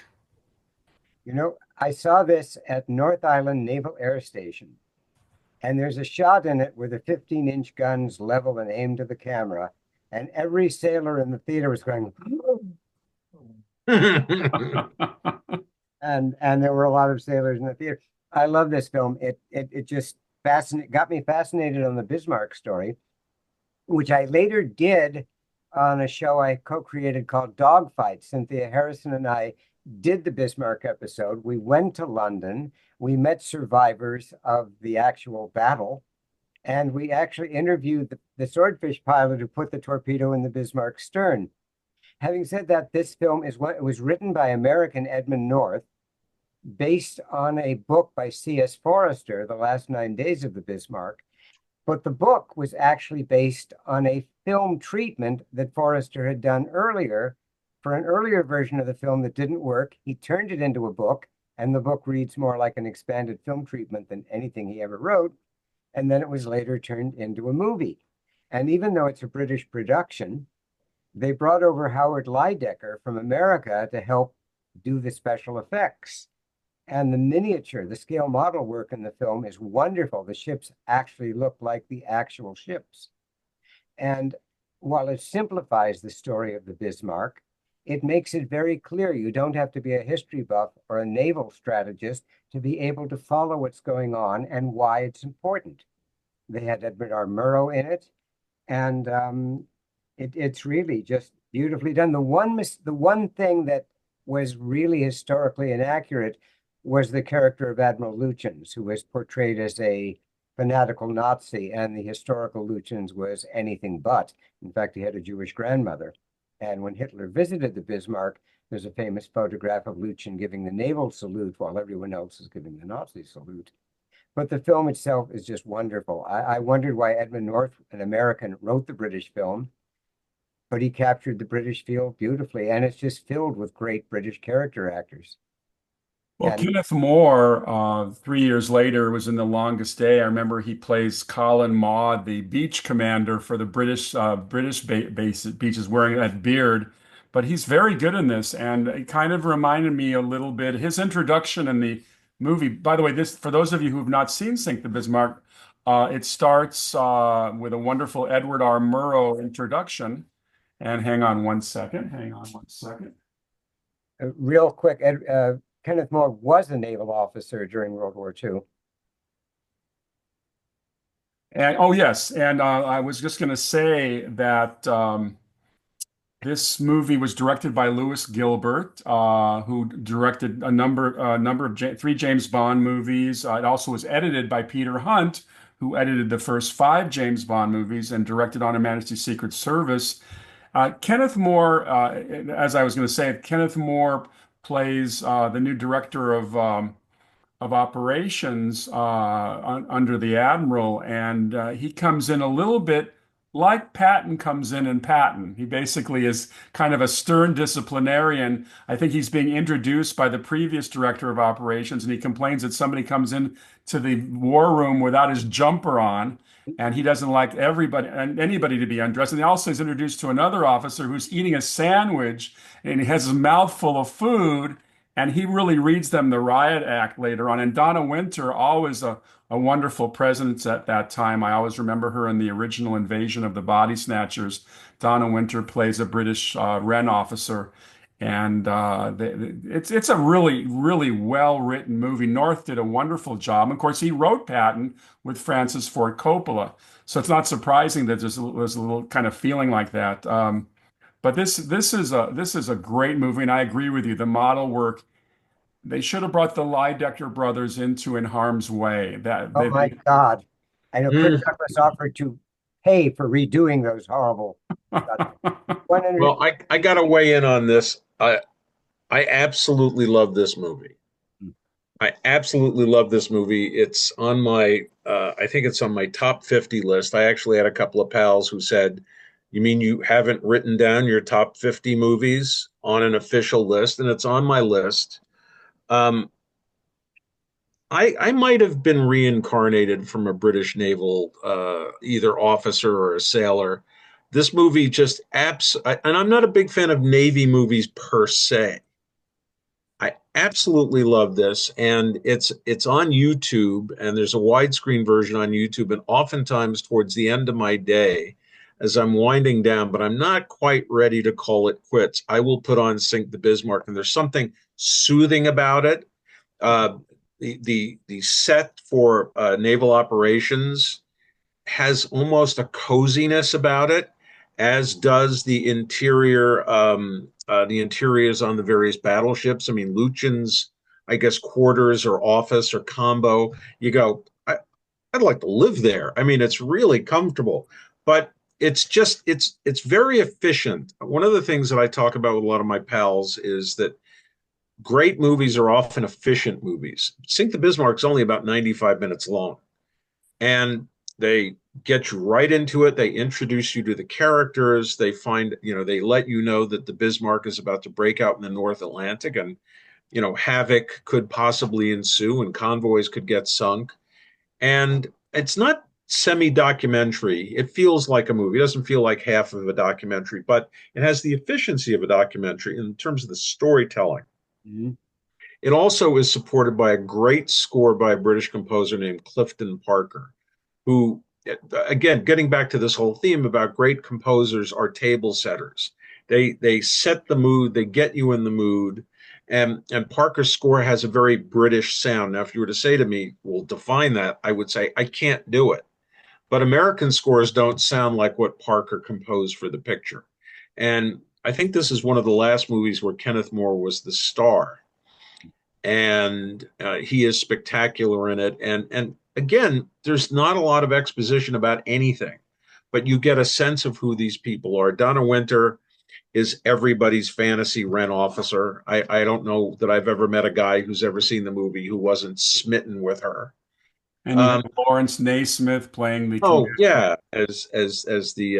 I saw this at North Island Naval Air Station, and there's a shot in it where the 15-inch guns level and aim to the camera, and every sailor in the theater was going, and there were a lot of sailors in the theater. I love this film. It just got me fascinated on the Bismarck story, which I later did on a show I co-created called Dogfight. Cynthia Harrison and I did the Bismarck episode. We went to London. We met survivors of the actual battle, and we actually interviewed the swordfish pilot who put the torpedo in the Bismarck's stern. Having said that, this film it was written by American Edmund North, based on a book by C.S. Forester, The Last 9 Days of the Bismarck. But the book was actually based on a film treatment that Forester had done earlier for an earlier version of the film that didn't work. He turned it into a book, and the book reads more like an expanded film treatment than anything he ever wrote. And then it was later turned into a movie. And even though it's a British production, they brought over Howard Lydecker from America to help do the special effects. And the miniature, the scale model work in the film is wonderful. The ships actually look like the actual ships. And while it simplifies the story of the Bismarck, it makes it very clear you don't have to be a history buff or a naval strategist to be able to follow what's going on and why it's important. They had Edward R. Murrow in it, and it's really just beautifully done. The one thing that was really historically inaccurate was the character of Admiral Lutyens, who was portrayed as a fanatical Nazi, and the historical Lutyens was anything but. In fact, he had a Jewish grandmother. And when Hitler visited the Bismarck, there's a famous photograph of Lutyen giving the naval salute while everyone else is giving the Nazi salute. But the film itself is just wonderful. I wondered why Edmund North, an American, wrote the British film, but he captured the British feel beautifully, and it's just filled with great British character actors. Well, And Kenneth More, 3 years later, was in The Longest Day. I remember he plays Colin Maud, the beach commander for the British beaches, wearing that beard. But he's very good in this, and it kind of reminded me a little bit. His introduction in the movie, by the way, this for those of you who have not seen Sink the Bismarck, it starts with a wonderful Edward R. Murrow introduction. And hang on one second. Hang on one second. real quick, Kenneth More was a naval officer during World War II. And oh yes, and I was just going to say that this movie was directed by Lewis Gilbert, who directed a number of three James Bond movies. It also was edited by Peter Hunt, who edited the first five James Bond movies and directed On Her Majesty's Secret Service. Kenneth More, as I was going to say, Kenneth More plays the new director of operations under the admiral, and he comes in a little bit like Patton comes in Patton. He basically is kind of a stern disciplinarian. I think he's being introduced by the previous director of operations, and he complains that somebody comes in to the war room without his jumper on, and he doesn't like everybody and anybody to be undressed. And he also is introduced to another officer who's eating a sandwich, and he has his mouth full of food. And he really reads them the riot act later on. And Donna Winter, always a wonderful presence at that time. I always remember her in the original Invasion of the Body Snatchers. Donna Winter plays a British Wren officer. And it's a really, really well-written movie. North did a wonderful job. Of course, he wrote Patton with Francis Ford Coppola. So it's not surprising that there's a little kind of feeling like that. But this is a great movie, and I agree with you. The model work, they should have brought the Lydecker brothers into In Harm's Way. Oh my God. I know Chris Douglas offered to pay for redoing those horrible. Well, I got to weigh in on this. I absolutely love this movie. I absolutely love this movie. It's on my, I think it's on my top 50 list. I actually had a couple of pals who said, "You mean you haven't written down your top 50 movies on an official list?" And it's on my list. I might have been reincarnated from a British naval either officer or a sailor. This movie just and I'm not a big fan of Navy movies per se. I absolutely love this, and it's on YouTube, and there's a widescreen version on YouTube. And oftentimes, towards the end of my day, as I'm winding down, but I'm not quite ready to call it quits, I will put on Sink the Bismarck, and there's something soothing about it. The set for naval operations has almost a coziness about it, as does the interior. The interiors on the various battleships. I mean, Lutyen's, I guess, quarters or office or combo. You go, I'd like to live there. I mean, it's really comfortable, but it's just it's very efficient. One of the things that I talk about with a lot of my pals is that great movies are often efficient movies. Sink the Bismarck is only about 95 minutes long, and they get you right into it. They introduce you to the characters. They they let you know that the Bismarck is about to break out in the North Atlantic, and havoc could possibly ensue, and convoys could get sunk. And it's not semi-documentary. It feels like a movie. It doesn't feel like half of a documentary, but it has the efficiency of a documentary in terms of the storytelling. Mm-hmm. It also is supported by a great score by a British composer named Clifton Parker, who, again, getting back to this whole theme about great composers are table setters. They set the mood, they get you in the mood, and Parker's score has a very British sound. Now, if you were to say to me, "Well, define that," I would say I can't do it. But American scores don't sound like what Parker composed for the picture. And I think this is one of the last movies where Kenneth More was the star, and he is spectacular in it. And again, there's not a lot of exposition about anything, but you get a sense of who these people are. Donna Winter is everybody's fantasy rent officer. I don't know that I've ever met a guy who's ever seen the movie who wasn't smitten with her. And you have Lawrence Naismith playing the Oh commander. yeah, as The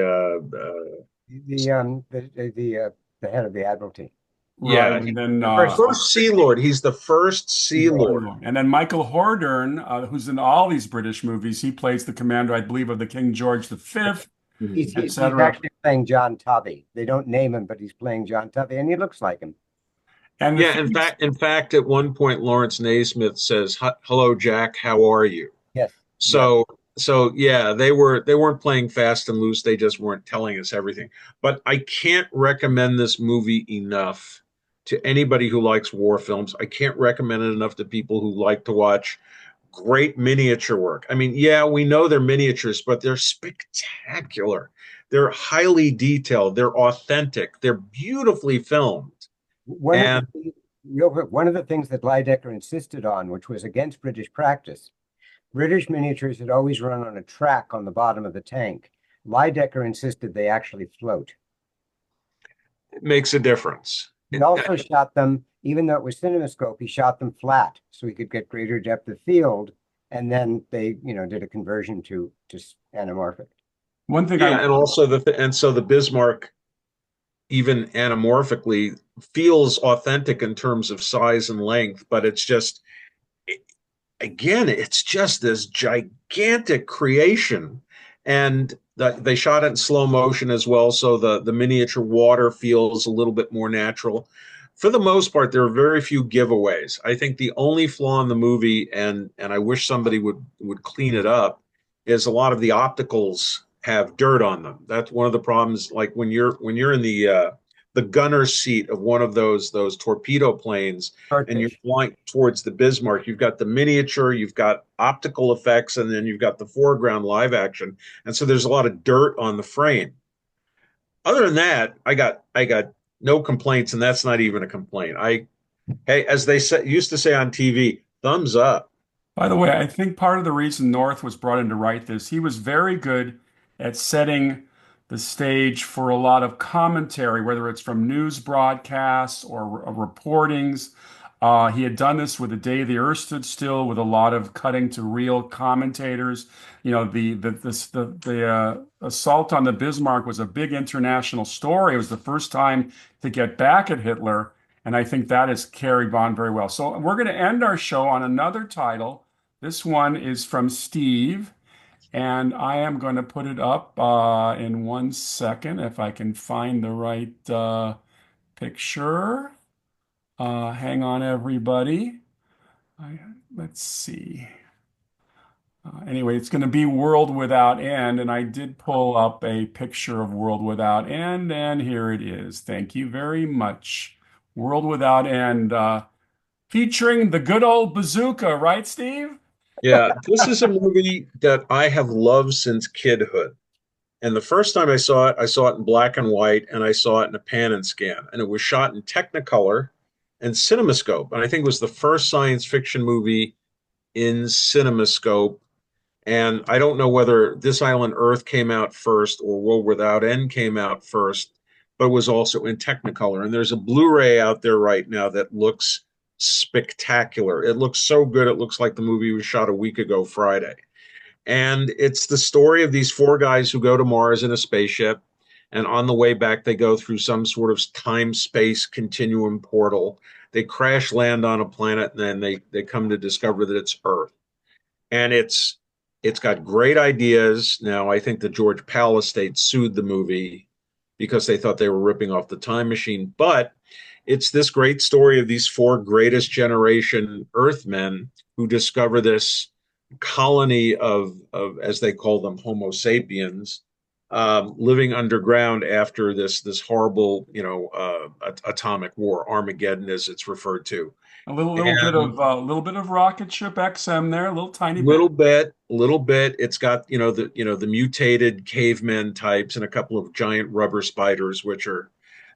head of the Admiralty. Right, yeah, and then the first Sea Lord. He's the first Sea Lord. and then Michael Hordern, who's in all these British movies, he plays the commander, I believe, of the King George V, He's etc. actually playing John Tubby. They don't name him, but he's playing John Tubby, and he looks like him. And Yeah, in fact, at one point, Lawrence Naismith says, "Hello, Jack. How are you?" Yes. So, so yeah, they weren't playing fast and loose. They just weren't telling us everything. But I can't recommend this movie enough to anybody who likes war films. I can't recommend it enough to people who like to watch great miniature work. I mean, yeah, we know they're miniatures, but they're spectacular. They're highly detailed. They're authentic. They're beautifully filmed. One And of the, real quick, one of the things that Lydecker insisted on, which was against British practice, British miniatures had always run on a track on the bottom of the tank. Lydecker insisted they actually float. it makes a difference. He also shot them, even though it was CinemaScope, he shot them flat so he could get greater depth of field. And then they, did a conversion to anamorphic. one thing Yeah, and also so the Bismarck, even anamorphically, feels authentic in terms of size and length, but it's just, again, it's just this gigantic creation. And they shot it in slow motion as well, so the miniature water feels a little bit more natural. For the most part, there are very few giveaways. I think the only flaw in the movie, and I wish somebody would clean it up, is a lot of the opticals have dirt on them. That's one of the problems. Like when you're in the gunner's seat of one of those torpedo planes, and you're flying towards the Bismarck, you've got the miniature, you've got optical effects, and then you've got the foreground live action, and so there's a lot of dirt on the frame. Other than that, I got no complaints, and that's not even a complaint. Hey, as they used to say on TV, thumbs up. By the way, I think part of the reason North was brought in to write this, he was very good at setting the stage for a lot of commentary, whether it's from news broadcasts or reportings. He had done this with The Day the Earth Stood Still, with a lot of cutting to real commentators. The assault on the Bismarck was a big international story. It was the first time to get back at Hitler. And I think that has carried on very well. So we're going to end our show on another title. This one is from Steve, and I am going to put it up in 1 second if I can find the right picture. Hang on, everybody. Let's see. Anyway, it's going to be World Without End, and I did pull up a picture of World Without End, and here it is. Thank you very much. World Without End, featuring the good old bazooka, right, Steve? Yeah, this is a movie that I have loved since kidhood. And the first time I saw it in black and white, and I saw it in a pan and scan. And it was shot in Technicolor and CinemaScope. And I think it was the first science fiction movie in CinemaScope. And I don't know whether This Island Earth came out first or World Without End came out first, but it was also in Technicolor. And there's a Blu-ray out there right now that looks spectacular. It looks so good. It looks like the movie was shot a week ago Friday. And it's the story of these four guys who go to Mars in a spaceship. And on the way back, they go through some sort of time-space continuum portal. They crash land on a planet, and then they come to discover that it's Earth. And it's got great ideas. Now, I think the George Pal estate sued the movie because they thought they were ripping off the Time Machine. But it's this great story of these four greatest generation Earthmen who discover this colony of as they call them, Homo sapiens, living underground after this horrible, atomic war, Armageddon, as it's referred to. A little bit And of little bit of Rocketship XM there, a little tiny bit. little bit. It's got the mutated cavemen types and a couple of giant rubber spiders, which are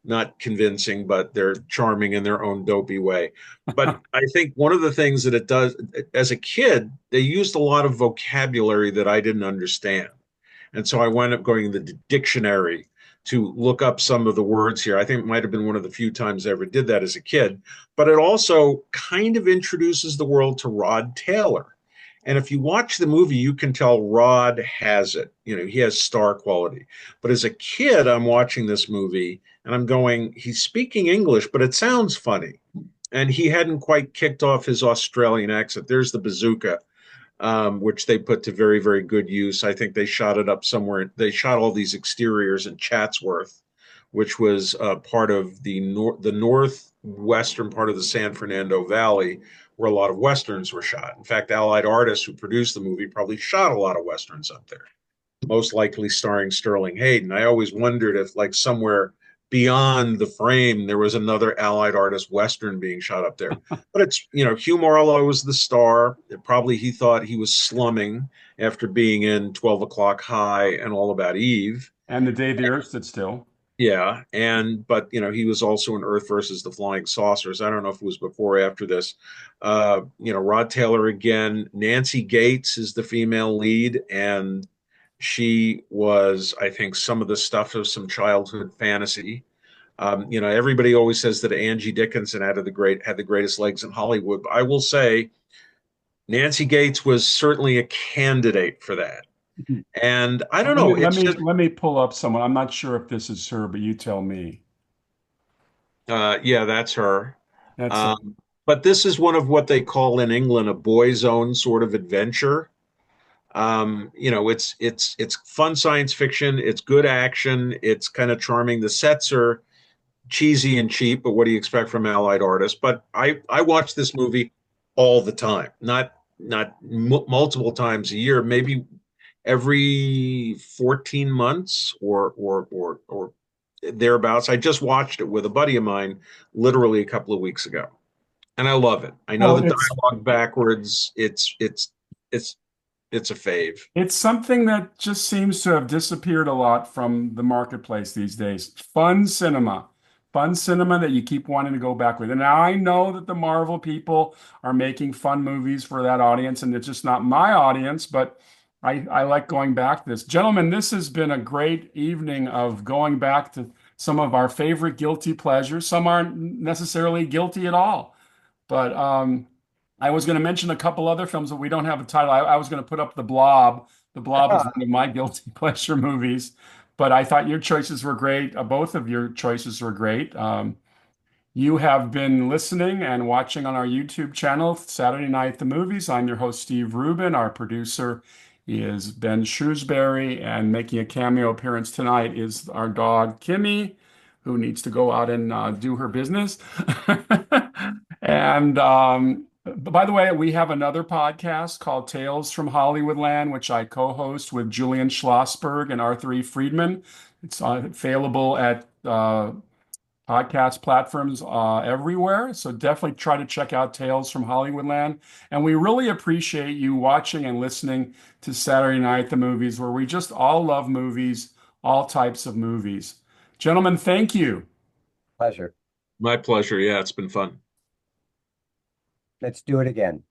not convincing, but they're charming in their own dopey way. But I think one of the things that it does, as a kid, they used a lot of vocabulary that I didn't understand. And so I wound up going to the dictionary to look up some of the words here. I think it might have been one of the few times I ever did that as a kid. But it also kind of introduces the world to Rod Taylor. And if you watch the movie, you can tell Rod has it. He has star quality. But as a kid, I'm watching this movie and I'm going, he's speaking English, but it sounds funny. And he hadn't quite kicked off his Australian accent. There's the bazooka, which they put to very, very good use. I think they shot it up somewhere. They shot all these exteriors in Chatsworth, which was part of the northwestern part of the San Fernando Valley, where a lot of westerns were shot. In fact, Allied artists who produced the movie probably shot a lot of westerns up there, most likely starring Sterling Hayden. I always wondered if, like, somewhere beyond the frame, there was another Allied artist Western being shot up there. But it's, Hugh Marlowe was the star. Probably he thought he was slumming after being in 12 O'Clock High and All About Eve. And the day the Earth stood still. Yeah. But, he was also in Earth versus the Flying Saucers. I don't know if it was before or after this. Rod Taylor again. Nancy Gates is the female lead. And she was, I think, some of the stuff of some childhood fantasy. Everybody always says that Angie Dickinson had the greatest legs in Hollywood. But I will say Nancy Gates was certainly a candidate for that. And I don't know. Let me pull up someone. I'm not sure if this is her, but you tell me. Yeah, that's her. That's But this is one of what they call in England a boy's own sort of adventure. It's fun science fiction. It's good action. It's kind of charming. The sets are cheesy and cheap, but what do you expect from Allied artists? But I watch this movie all the time, not multiple times a year, maybe every 14 months or thereabouts. I just watched it with a buddy of mine literally a couple of weeks ago, and I love it. I know the dialogue backwards. It's a fave. It's something that just seems to have disappeared a lot from the marketplace these days. Fun cinema that you keep wanting to go back with. And now I know that the Marvel people are making fun movies for that audience, and it's just not my audience, but I like going back to this. Gentlemen, this has been a great evening of going back to some of our favorite guilty pleasures. Some aren't necessarily guilty at all, but I was going to mention a couple other films, but we don't have a title. I was going to put up The Blob. The Blob is one of my guilty pleasure movies, but I thought your choices were great. Both of your choices were great. You have been listening and watching on our YouTube channel, Saturday Night at the Movies. I'm your host, Steve Rubin. Our producer is Ben Shrewsbury, and making a cameo appearance tonight is our dog, Kimmy, who needs to go out and do her business. And by the way, we have another podcast called Tales from Hollywoodland, which I co-host with Julian Schlossberg and Arthur E. Friedman. It's available at podcast platforms everywhere. So definitely try to check out Tales from Hollywoodland. And we really appreciate you watching and listening to Saturday Night at the Movies, where we just all love movies, all types of movies. Gentlemen, thank you. Pleasure. My pleasure. Yeah, it's been fun. Let's do it again.